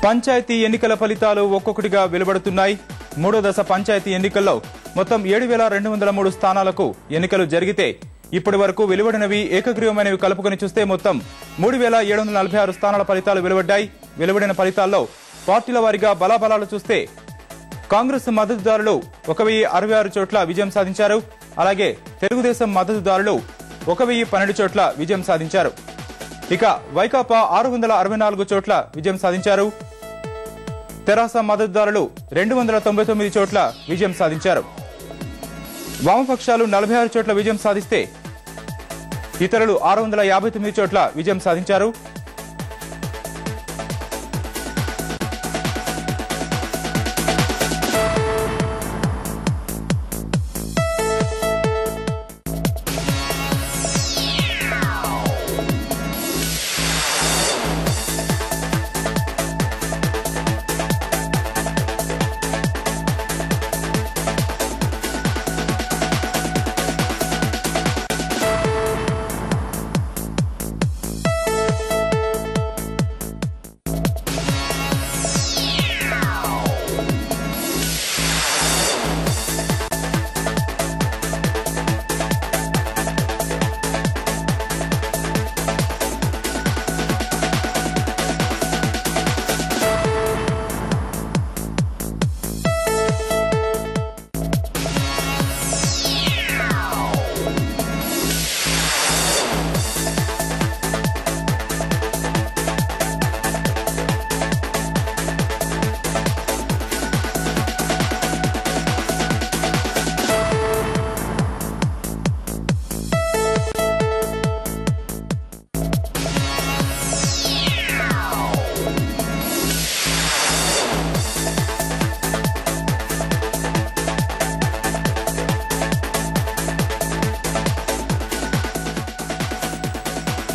పంచాయతీ ఎన్నికల ఫలితాలు ఒక్కొక్కటిగా వెలువడుతున్నాయి. మూడో దశ పంచాయతీ ఎన్నికల్లో మొత్తం 7,203 స్థానాలకు ఎన్నికలు జరిగితే ఇప్పటి వరకు వెలువడినవి ఏకగ్రీవమైనవి కలుపుకొని చూస్తే మొత్తం 3,746 స్థానాల ఫలితాలు వెలువడ్డాయి. వెలువడిన ఫలితాల్లో పార్టీల వారీగా బలాబలాలు చూస్తే కాంగ్రెస్ మద్దతుదారులు 1,066 చోట్ల విజయం సాధించారు. అలాగే తెలుగుదేశం మద్దతుదారులు 1,012 చోట్ల విజయం సాధించారు. ఇక వైకాపా 664 చోట్ల విజయం సాధించారు. తెరాస మద్దతుదారులు 299 చోట్ల విజయం సాధించారు. వామపక్షాలు 46 చోట్ల విజయం సాధిస్తే ఇతరులు 659 చోట్ల విజయం సాధించారు.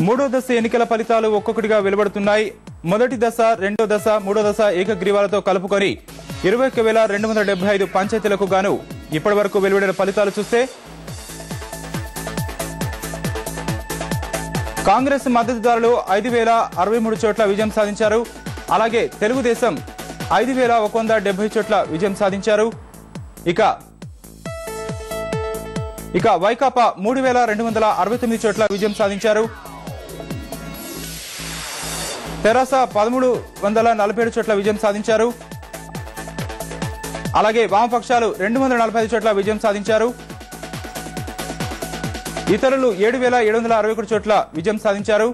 మూడో దశ ఎన్నికల ఫలితాలు ఒక్కొక్కటిగా వెలువడుతున్నాయి. మొదటి దశ, రెండో దశ, మూడో దశ ఏకగ్రీవాలతో కలుపుకొని 21,275 పంచాయతీలకు గాను ఇప్పటి వరకు వెలువడిన ఫలితాలు చూస్తే కాంగ్రెస్ మద్దతుదారులు 5,063 చోట్ల విజయం సాధించారు. అలాగే తెలుగుదేశం 5,170 చోట్ల విజయం సాధించారు. ఇక వైకాపా 3,269 చోట్ల విజయం సాధించారు. తెరాస 1,347 చోట్ల విజయం సాధించారు. అలాగే వామపక్షాలు 245 చోట్ల విజయం సాధించారు. ఇతరులు 7,761 చోట్ల విజయం సాధించారు.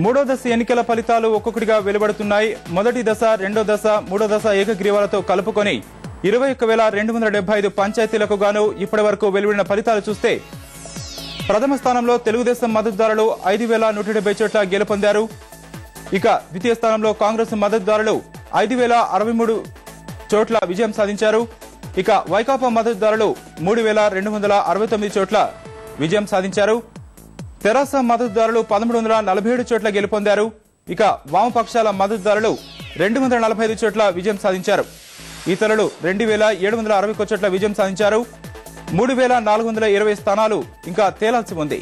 మూడో దశ ఎన్నికల ఫలితాలు ఒక్కొక్కటిగా వెలువడుతున్నాయి. మొదటి దశ, రెండో దశ, మూడో దశ ఏకగ్రీవాలతో కలుపుకొని 21,275 పంచాయతీలకు గాను ఇప్పటి వరకు వెలువడిన ఫలితాలు చూస్తే ప్రథమ స్థానంలో తెలుగుదేశం మద్దతుదారులు 5,170 చోట్ల గెలుపొందారు. ఇక ద్వితీయ స్థానంలో కాంగ్రెస్ మద్దతుదారులు 5,063 చోట్ల విజయం సాధించారు. ఇక వైకాపా మద్దతుదారులు 3,269 చోట్ల విజయం సాధించారు. తెరాస మద్దతుదారులు 1,347 చోట్ల గెలుపొందారు. ఇక వామపక్షాల మద్దతుదారులు 245 చోట్ల విజయం సాధించారు. ఇతరులు 2,761 చోట్ల విజయం సాధించారు. 3,420 స్థానాలు ఇంకా తేలాల్సి ఉంది.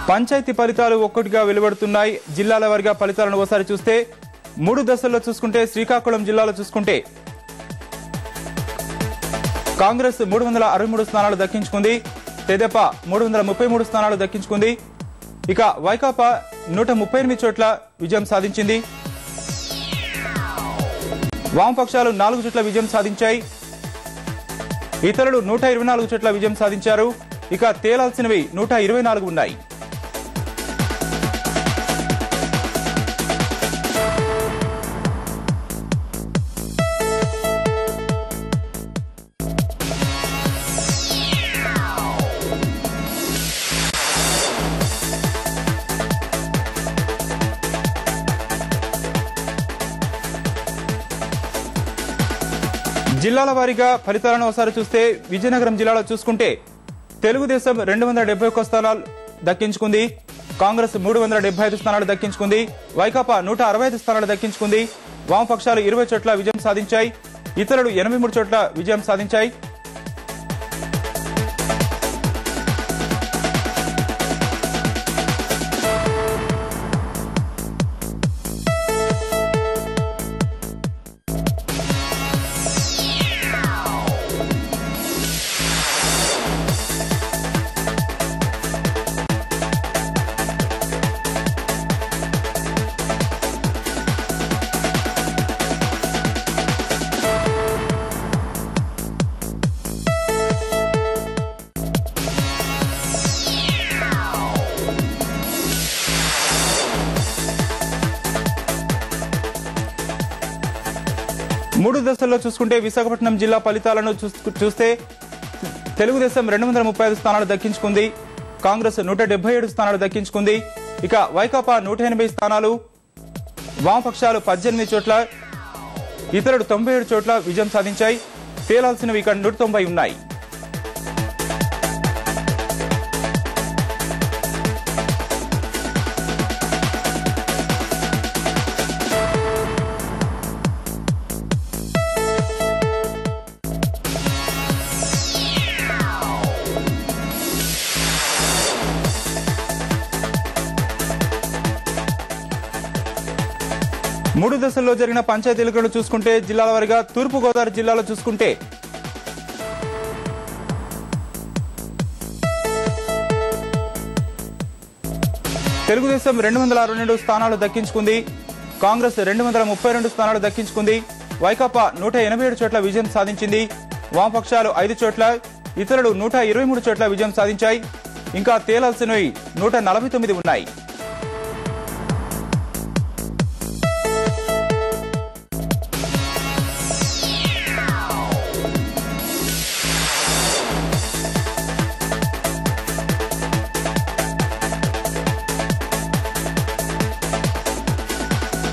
పంచాయతీ ఫలితాలు ఒక్కొక్కటిగా వెలువడుతున్నాయి. జిల్లాల వారీగా ఫలితాలను ఒకసారి చూస్తే 3 దశల్లో చూసుకుంటే శ్రీకాకుళం జిల్లాలో చూసుకుంటే కాంగ్రెస్ 363 స్థానాలు దక్కించుకుంది. తెదేపా 333 స్థానాలు దక్కించుకుంది. ఇక వైకాపా 138 చోట్ల విజయం సాధించింది. వామపక్షాలు 4 చోట్ల విజయం సాధించాయి. ఇతరులు 124 చోట్ల విజయం సాధించారు. ఇక తేలాల్సినవి 124 ఉన్నాయి. జిల్లాల వారీగా ఫలితాలను ఒకసారి చూస్తే విజయనగరం జిల్లాలో చూసుకుంటే తెలుగుదేశం 271 స్థానాలు దక్కించుకుంది. కాంగ్రెస్ 375 స్థానాలు దక్కించుకుంది. వైకాపా 165 స్థానాలు దక్కించుకుంది. వామపక్షాలు 20 చోట్ల విజయం సాధించాయి. ఇతరులు 83 చోట్ల విజయం సాధించాయి. మూడు దశల్లో చూసుకుంటే విశాఖపట్నం జిల్లా ఫలితాలను చూస్తే తెలుగుదేశం 235 స్థానాలు దక్కించుకుంది. కాంగ్రెస్ 177 స్థానాలు దక్కించుకుంది. ఇక వైకాపా 180 స్థానాలు, వామపక్షాలు 18 చోట్ల, ఇతరులు 97 చోట్ల విజయం సాధించాయి. తేలాల్సినవి ఇక 190 ఉన్నాయి. మూడు దశల్లో జరిగిన పంచాయతీ ఎన్నికలను చూసుకుంటే జిల్లాల వారీగా తూర్పు గోదావరి జిల్లాలో చూసుకుంటే తెలుగుదేశం 262 స్థానాలు దక్కించుకుంది. కాంగ్రెస్ 232 స్థానాలు దక్కించుకుంది. వైకాపా 187 చోట్ల విజయం సాధించింది. వామపక్షాలు 5 చోట్ల, ఇతరులు 123 చోట్ల విజయం సాధించాయి. ఇంకా తేలాల్సినవి 149 ఉన్నాయి.